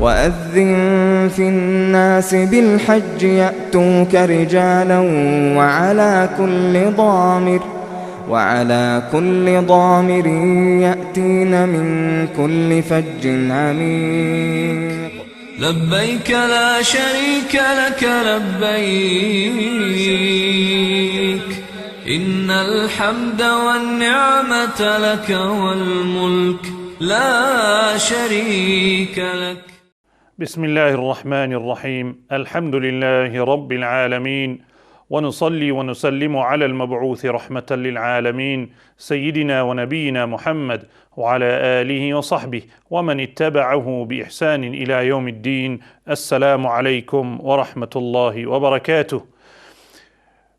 وأذن في الناس بالحج يأتوك رجالا وعلى كل ضامر يأتين من كل فج عميق. لبيك لا شريك لك لبيك إن الحمد والنعمة لك والملك لا شريك لك. بسم الله الرحمن الرحيم. الحمد لله رب العالمين، ونصلي ونسلم على المبعوث رحمة للعالمين سيدنا ونبينا محمد وعلى آله وصحبه ومن اتبعه بإحسان إلى يوم الدين. السلام عليكم ورحمة الله وبركاته.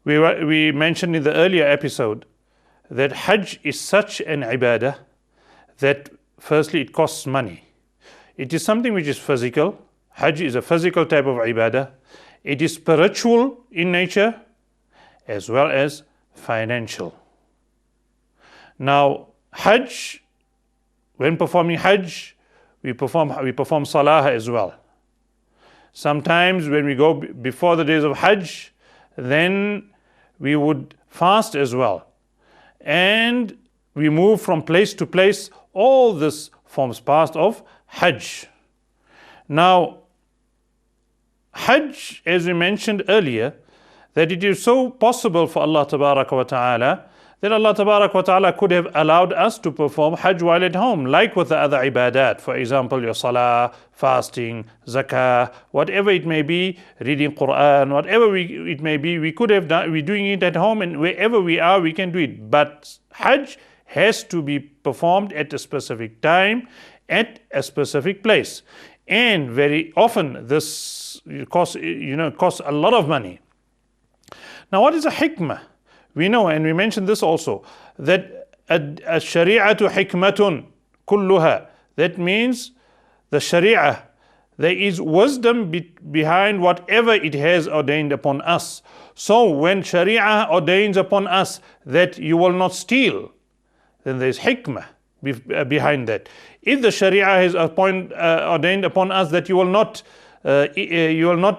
We mentioned in the earlier episode that Hajj is such an ibadah that firstly it costs money. It is something which is physical. Hajj is a physical type of ibadah. It is spiritual in nature as well as financial. Now, Hajj, when performing Hajj, we perform Salah as well. Sometimes when we go before the days of Hajj, then we would fast as well. And we move from place to place. All this forms part of Hajj. Now, Hajj, as we mentioned earlier, that it is so possible for Allah Tabaraka wa Ta'ala that Allah Tabaraka wa Ta'ala could have allowed us to perform Hajj while at home, like with the other ibadat. For example, your salah, fasting, zakah, whatever it may be, reading Quran, whatever it may be, we could have done, we're doing it at home, and wherever we are, we can do it. But Hajj has to be performed at a specific time, at a specific place. And very often this costs a lot of money. Now, what is a hikmah? We know, and we mentioned this also, that الشريعة حكمة كلها. That means the sharia, there is wisdom behind whatever it has ordained upon us. So when sharia ordains upon us that you will not steal, then there is hikmah behind that. If the sharia has ordained upon us that you will not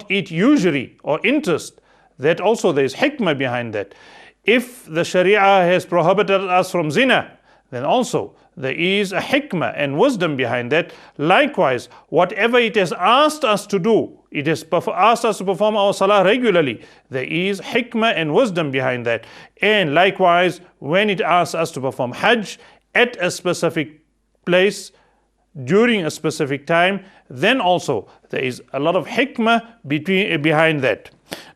eat usury or interest, that also there is hikmah behind that. If the sharia has prohibited us from zina, then also there is a hikmah and wisdom behind that. Likewise, whatever it has asked us to do, it has asked us to perform our salah regularly, there is hikmah and wisdom behind that. And likewise, when it asks us to perform Hajj at a specific place, during a specific time, then also there is a lot of hikmah behind that.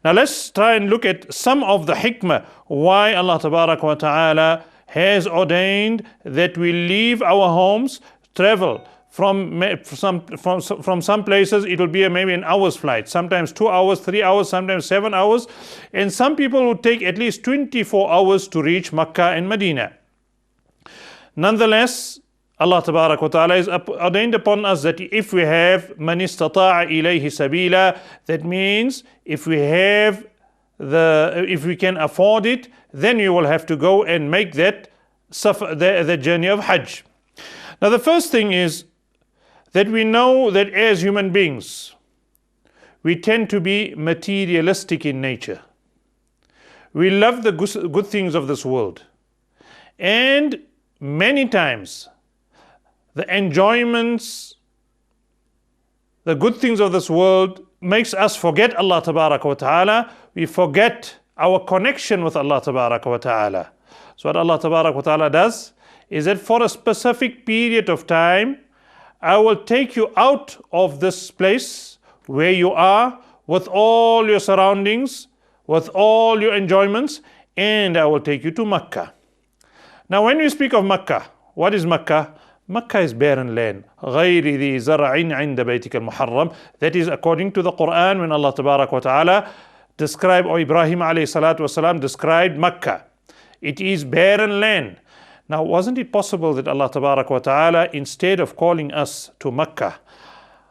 Now let's try and look at some of the hikmah why Allah Tabaraka wa Ta'ala has ordained that we leave our homes, travel from some places. It will be maybe an hour's flight, sometimes 2 hours, 3 hours, sometimes 7 hours, and some people will take at least 24 hours to reach Makkah and Medina. Nonetheless, Allah Tabaraka wa Ta'ala has ordained upon us that if we have man istata'a ilayhi sabila, that means if we can afford it, then you will have to go and make that the journey of Hajj. Now the first thing is that we know that as human beings, we tend to be materialistic in nature. We love the good things of this world. And many times, the enjoyments, the good things of this world makes us forget Allah Tabaraka wa Ta'ala. We forget our connection with Allah Tabaraka wa Ta'ala. So what Allah Tabaraka wa Ta'ala does is that for a specific period of time, I will take you out of this place where you are with all your surroundings, with all your enjoyments, and I will take you to Makkah. Now when we speak of Makkah, what is Makkah? Makkah is barren land. غَيْرِ ذِي زَرْعٍ عِنْدَ بَيْتِكَ الْمُحَرَّمِ. That is according to the Quran, when Allah Tabaraka wa Ta'ala described, or Ibrahim alayhi salatu wasalam described Makkah. It is barren land. Now, wasn't it possible that Allah Tabaraka wa Ta'ala, instead of calling us to Makkah,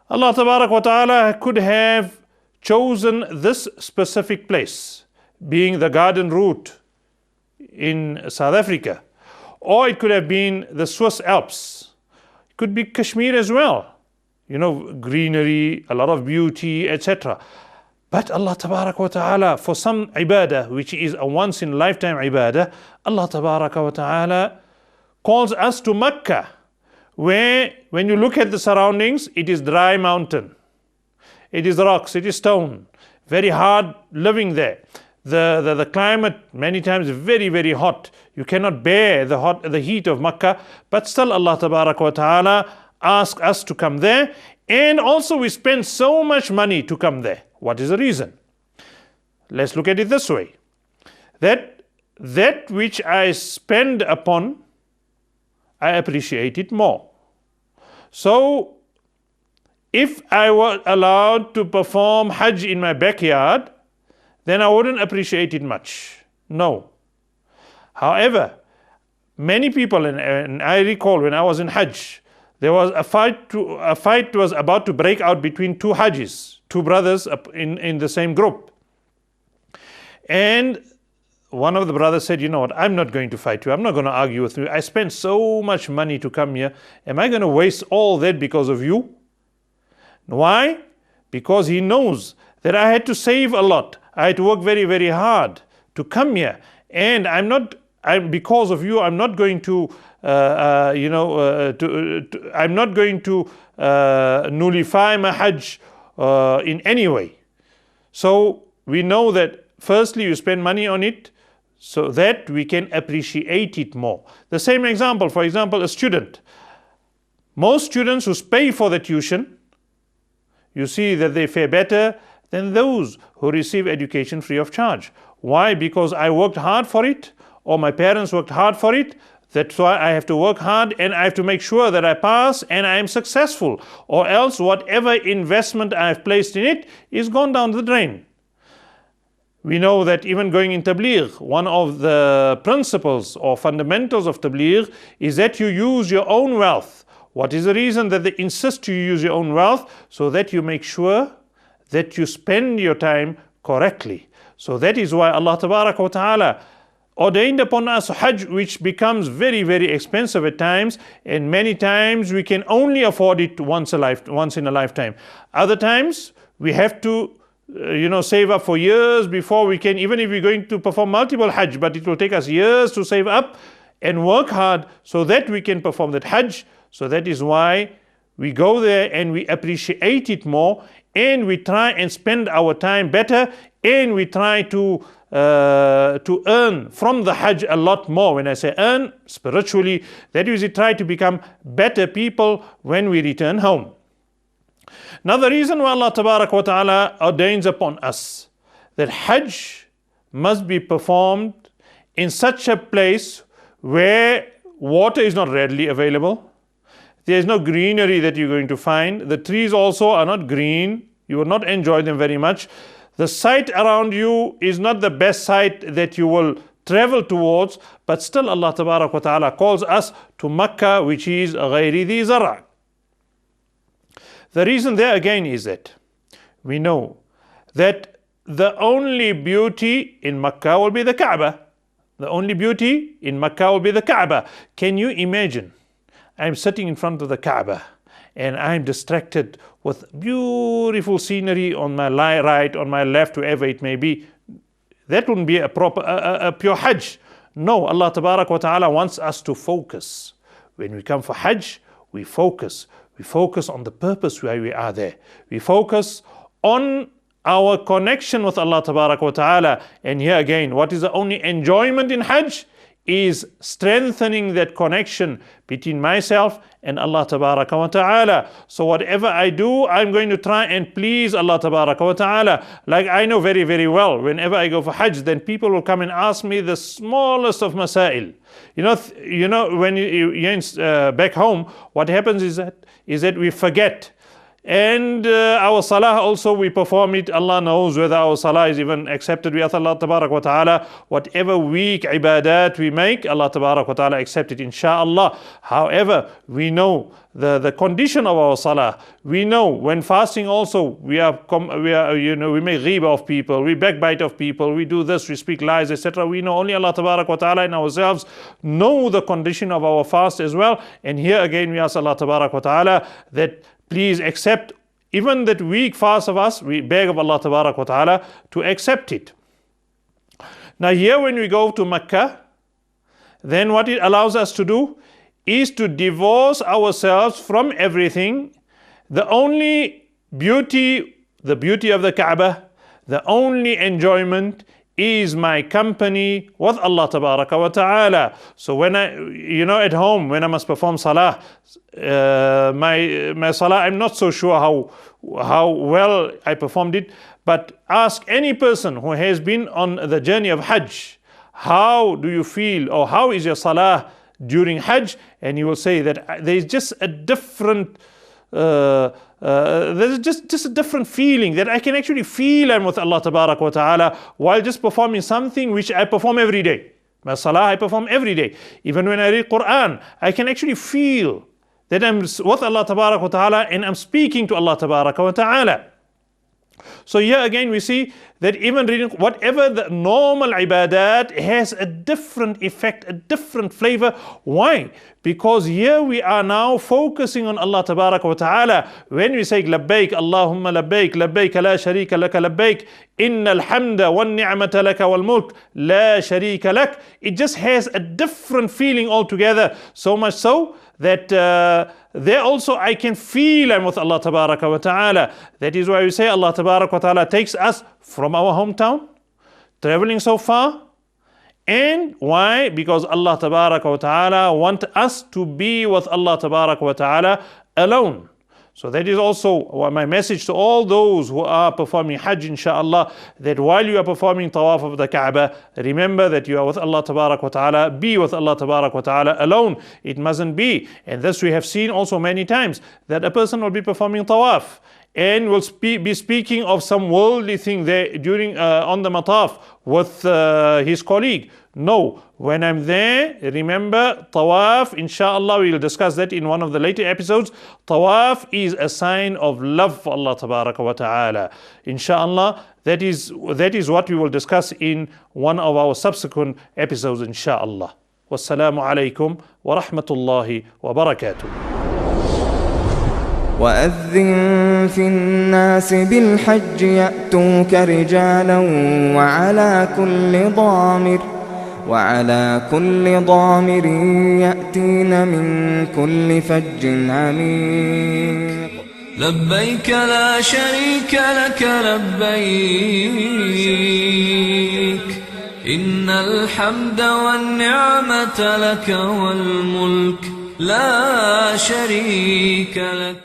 Allah Tabaraka wa Ta'ala could have chosen this specific place, being the garden route in South Africa, or it could have been the Swiss Alps. It could be Kashmir as well. greenery, a lot of beauty, etc. But Allah Tabarak wa Ta'ala, for some ibadah, which is a once in lifetime ibadah, Allah Tabarak wa Ta'ala calls us to Mecca, where when you look at the surroundings, it is dry mountain, it is rocks, it is stone, very hard living there. The climate many times very, very hot. You cannot bear the heat of Mecca, but still Allah Tabarak wa Ta'ala asks us to come there, and also we spend so much money to come there. What is the reason? Let's look at it this way. That which I spend upon, I appreciate it more. So if I were allowed to perform Hajj in my backyard, then I wouldn't appreciate it much. No. However, many people, and I recall when I was in Hajj, there was a fight was about to break out between two Hajjis, two brothers in the same group. And one of the brothers said, you know what, I'm not going to fight you. I'm not going to argue with you. I spent so much money to come here. Am I going to waste all that because of you? Why? Because he knows that I had to save a lot. I had to work very, very hard to come here. And because of you, I'm not going to I'm not going to nullify my Hajj in any way. So we know that firstly you spend money on it so that we can appreciate it more. The same example, for example, a student. Most students who pay for the tuition, you see that they fare better than those who receive education free of charge. Why? Because I worked hard for it, or my parents worked hard for it. That's why I have to work hard, and I have to make sure that I pass and I am successful, or else whatever investment I have placed in it is gone down the drain. We know that even going in Tabligh, one of the principles or fundamentals of Tabligh is that you use your own wealth. What is the reason that they insist you use your own wealth? So that you make sure that you spend your time correctly. So that is why Allah Tabarak wa Ta'ala ordained upon us Hajj, which becomes very, very expensive at times, and many times we can only afford it once in a lifetime. Other times we have to save up for years before we can, even if we're going to perform multiple Hajj, but it will take us years to save up and work hard so that we can perform that Hajj. So that is why we go there and we appreciate it more, and we try and spend our time better, and we try to earn from the Hajj a lot more. When I say earn spiritually, that is, we try to become better people when we return home. Now the reason why Allah Tabarak wa Ta'ala ordains upon us that Hajj must be performed in such a place where water is not readily available, there is no greenery that you're going to find, the trees also are not green, you will not enjoy them very much, the site around you is not the best site that you will travel towards, but still Allah Tabarak wa Ta'ala calls us to Makkah, which is غَيْرِ ذِي زَرْعٍ. The reason there again is that we know that the only beauty in Makkah will be the Kaaba. The only beauty in Makkah will be the Kaaba. Can you imagine? I'm sitting in front of the Kaaba and I'm distracted with beautiful scenery on my right, on my left, wherever it may be. That wouldn't be a pure Hajj. No, Allah Tabarak wa Ta'ala wants us to focus. When we come for Hajj, we focus. We focus on the purpose why we are there. We focus on our connection with Allah Tabarak wa Ta'ala. And here again, what is the only enjoyment in Hajj is strengthening that connection between myself and Allah Tabarak wa Ta'ala. So whatever I do, I'm going to try and please Allah Tabarak wa Ta'ala. Like I know very, very well, whenever I go for Hajj, then people will come and ask me the smallest of masail. You know, when you're back home, what happens is that we forget. And our salah also, we perform it. Allah knows whether our salah is even accepted. We ask Allah Tabarak wa Ta'ala, whatever weak ibadat we make, Allah Tabarak wa Ta'ala accept it, inshaAllah. However, we know the condition of our salah. We know when fasting also, we make ghibah of people, we backbite of people, we do this, we speak lies, etc. We know only Allah Tabarak wa Ta'ala and ourselves know the condition of our fast as well. And here again, we ask Allah Tabarak wa Ta'ala that please accept even that weak fast of us. We beg of Allah wa ta'ala to accept it. Now here when we go to Mecca, then what it allows us to do is to divorce ourselves from everything. The only beauty, the beauty of the Kaaba, the only enjoyment is my company with Allah wa ta'ala. So when I, at home, when I must perform salah, my salah, I'm not so sure how well I performed it, but ask any person who has been on the journey of Hajj, how do you feel, or how is your salah during Hajj? And he will say that there's just a different there's just a different feeling, that I can actually feel I'm with Allah wa ta'ala while just performing something which I perform every day. My salah I perform every day. Even when I read Quran, I can actually feel that I'm with Allah wa ta'ala and I'm speaking to Allah wa ta'ala. So here again we see that even reading whatever the normal ibadat has a different effect, a different flavor. Why? Because here we are now focusing on Allah wa ta'ala. When we say labbaik Allahumma labbaik, labbaik la sharika laka labbaik, innal hamda wan ni'mata laka wal mulk la sharika lak, it just has a different feeling altogether. So much so that there also I can feel I'm with Allah wa ta'ala. That is why we say Allah wa ta'ala takes us from our hometown, traveling so far. And why? Because Allah wa ta'ala want us to be with Allah wa ta'ala alone. So that is also my message to all those who are performing Hajj, inshallah, that while you are performing Tawaf of the Kaaba, remember that you are with Allah wa ta'ala, be with Allah wa ta'ala alone. It mustn't be. And this we have seen also many times, that a person will be performing Tawaf and will be speaking of some worldly thing there during on the mataf with his colleague. No, when I'm there, remember Tawaf, inshallah, we will discuss that in one of the later episodes. Tawaf is a sign of love for Allah wa ta'ala. Inshallah, that is what we will discuss in one of our subsequent episodes, inshallah. Wassalamu alaikum wa rahmatullahi wa barakatuh. وأذن في الناس بالحج يأتوك رجالا وعلى كل ضامر يأتين من كل فج عميق. لبيك لا شريك لك لبيك، إن الحمد والنعمة لك والملك لا شريك لك.